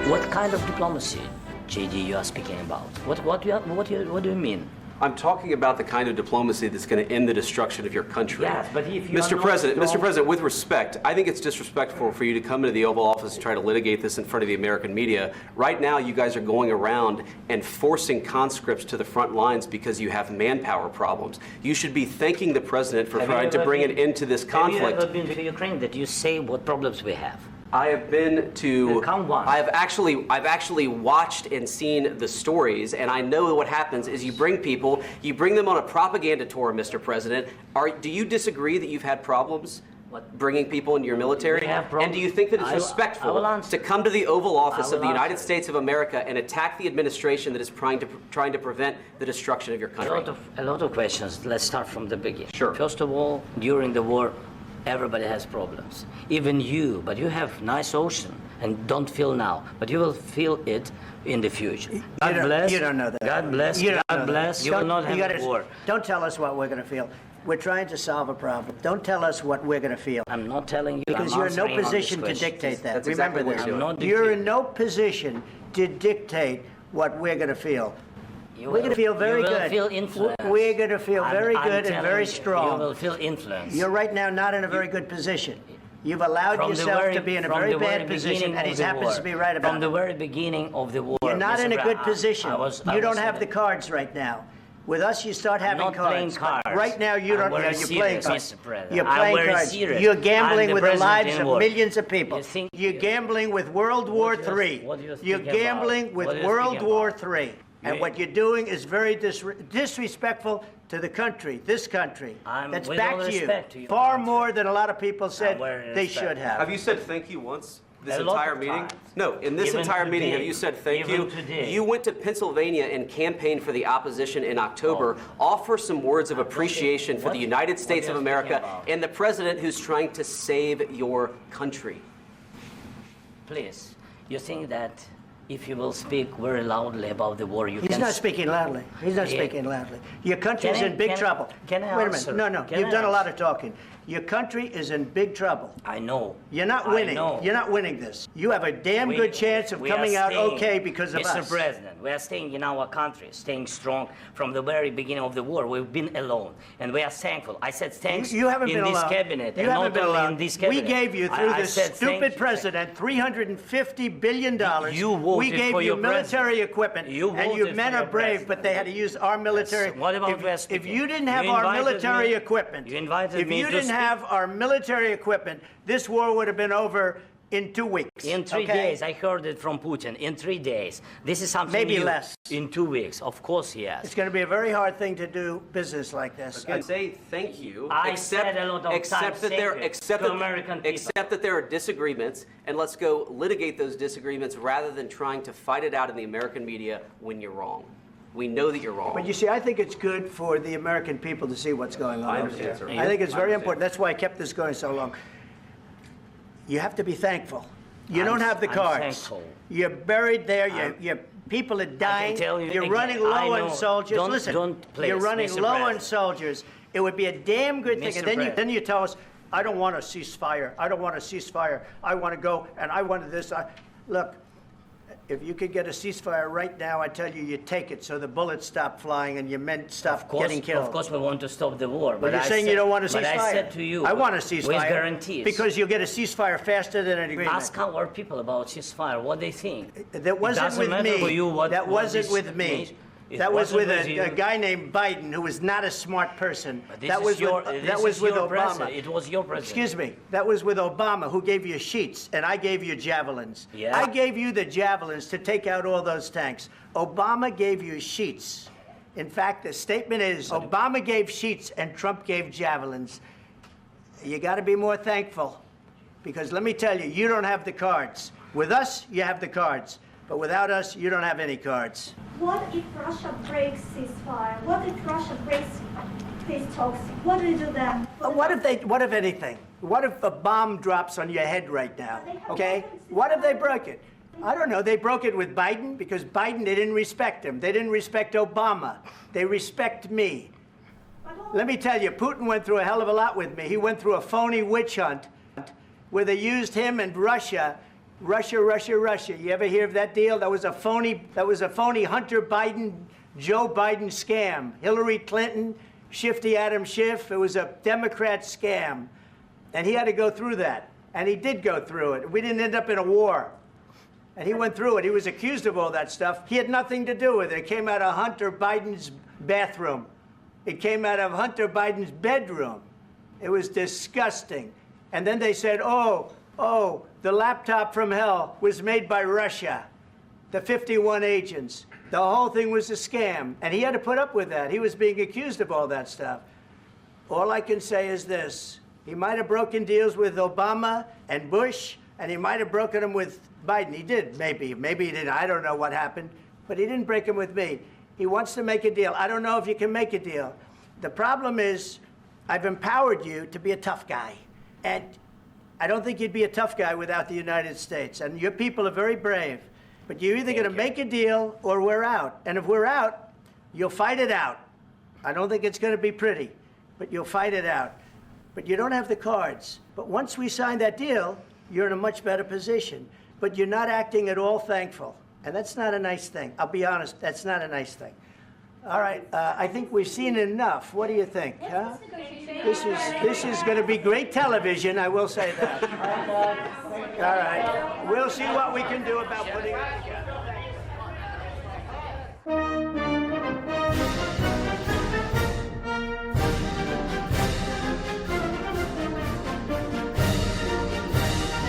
What kind of diplomacy, JD, you are speaking about? What do you mean? I'm talking about the kind of diplomacy that's going to end the destruction of your country. Yes, but if you Mr. President, with respect, I think it's disrespectful for you to come into the Oval Office and try to litigate this in front of the American media. Right now, you guys are going around and forcing conscripts to the front lines because you have manpower problems. You should be thanking the President for trying to bring an end to this conflict. Have you ever been to Ukraine that you say what problems we have? I have been to. I've actually watched and seen the stories, and I know what happens is you bring them on a propaganda tour, Mr. President. Do you disagree that you've had problems bringing people into your military? And do you think that it's respectful to come to the Oval Office of the United States of America and attack the administration that is trying to prevent the destruction of your country? A lot of questions. Let's start from the beginning. Sure. First of all, during the war, everybody has problems, even you, but you have nice ocean and don't feel now, but you will feel it in the future. God bless. You don't know that. God bless. God bless. You will not have a war. Don't tell us what we're going to feel. We're trying to solve a problem. Don't tell us what we're going to feel. I'm not telling you. Because you're in no position to dictate that. That's Remember exactly this. You're in no position to dictate what we're going to feel. We're going to feel very good. You will feel influence. We're going to feel very good and very strong. You will feel influence. You're right now not in a very good position. You've allowed yourself to be in a very bad position, and he happens to be right about it. From the very beginning of the war. You're not in a good position. You don't have the cards right now. With us, you start having cards. Playing cards. Right now, you don't. You're playing cards. You're playing cards. Serious. You're gambling with the lives of millions of people. You're gambling with World War III. You're gambling with World War III. And what you're doing is very disrespectful to the country, this country. That's back to you. Far more than a lot of people said they should have. Have you said thank you once? This entire meeting? No, in this entire meeting, have you said thank you? You went to Pennsylvania and campaigned for the opposition in October. Offer some words of appreciation for the United States of America and the president who's trying to save your country. Please, you think that if you will speak very loudly about the war, He's not speaking loudly. He's not speaking loudly. Your country's in big trouble. Can I Wait a minute. No. You've done a lot of talking. Your country is in big trouble. I know. You're not winning. You're not winning this. You have a damn good chance of coming out okay because of us. Mr. President, we are staying in our country, staying strong from the very beginning of the war. We've been alone, and we are thankful. I said thanks you haven't in been this alone. cabinet. You haven't been alone. In this cabinet. We gave you, through this stupid president, $350 billion. We gave you military equipment, and your men are brave, but they had to use our military. Yes. What about if you didn't have our military equipment, if you didn't have our military equipment, this war would have been over in 2 weeks. In 3 days. I heard it from Putin. In 3 days. This is something maybe new. Less. In 2 weeks. Of course, yes. It's going to be a very hard thing to do business like this. And say thank you. I said a lot of times Except that there are disagreements, and let's go litigate those disagreements rather than trying to fight it out in the American media when you're wrong. We know that you're wrong. But you see, I think it's good for the American people to see what's going on. I understand, sir. I think it's very important. That's why I kept this going so long. You have to be thankful. You don't have the cards. Thankful. You're buried there. Your people are dying. You're running low on soldiers. Listen, you're running low on soldiers. It would be a damn good thing. And then you tell us, I don't want a ceasefire. I don't want a ceasefire. I want to go, and I want this. Look, if you could get a ceasefire right now, I tell you, you take it so the bullets stop flying and your men stop getting killed. Of course, we want to stop the war. But you're saying you don't want a ceasefire. But I said to you, I want a ceasefire. With guarantees. Because you'll get a ceasefire faster than an agreement. Ask our people about ceasefire, what they think. That wasn't with me. That wasn't with me. That was with a guy named Biden, who was not a smart person. That was with Obama. It was your president. Excuse me. That was with Obama, who gave you sheets, and I gave you javelins. Yeah. I gave you the javelins to take out all those tanks. Obama gave you sheets. In fact, the statement is, Obama gave sheets and Trump gave javelins. You got to be more thankful, because let me tell you, you don't have the cards. With us, you have the cards. But without us, you don't have any cards. What if Russia breaks ceasefire? What if Russia breaks peace talks? What do you do then? What if anything? What if a bomb drops on your head right now? Okay? What if they broke it? I don't know. They broke it with Biden because Biden, they didn't respect him. They didn't respect Obama. They respect me. Let me tell you, Putin went through a hell of a lot with me. He went through a phony witch hunt where they used him and Russia Russia, Russia, Russia. You ever hear of that deal? That was a phony Hunter Biden, Joe Biden scam. Hillary Clinton, Shifty Adam Schiff. It was a Democrat scam. And he had to go through that. And he did go through it. We didn't end up in a war. And he went through it. He was accused of all that stuff. He had nothing to do with it. It came out of Hunter Biden's bathroom. It came out of Hunter Biden's bedroom. It was disgusting. And then they said, oh, the laptop from hell was made by Russia, the 51 agents. The whole thing was a scam. And he had to put up with that. He was being accused of all that stuff. All I can say is this. He might have broken deals with Obama and Bush, and he might have broken them with Biden. He did, maybe. Maybe he didn't. I don't know what happened. But he didn't break them with me. He wants to make a deal. I don't know if you can make a deal. The problem is I've empowered you to be a tough guy. And I don't think you'd be a tough guy without the United States. And your people are very brave. But you're either going to make a deal or we're out. And if we're out, you'll fight it out. I don't think it's going to be pretty, but you'll fight it out. But you don't have the cards. But once we sign that deal, you're in a much better position. But you're not acting at all thankful. And that's not a nice thing. I'll be honest, that's not a nice thing. All right, I think we've seen enough. What do you think? Huh? This is going to be great television, I will say that. All right, we'll see what we can do about putting it together.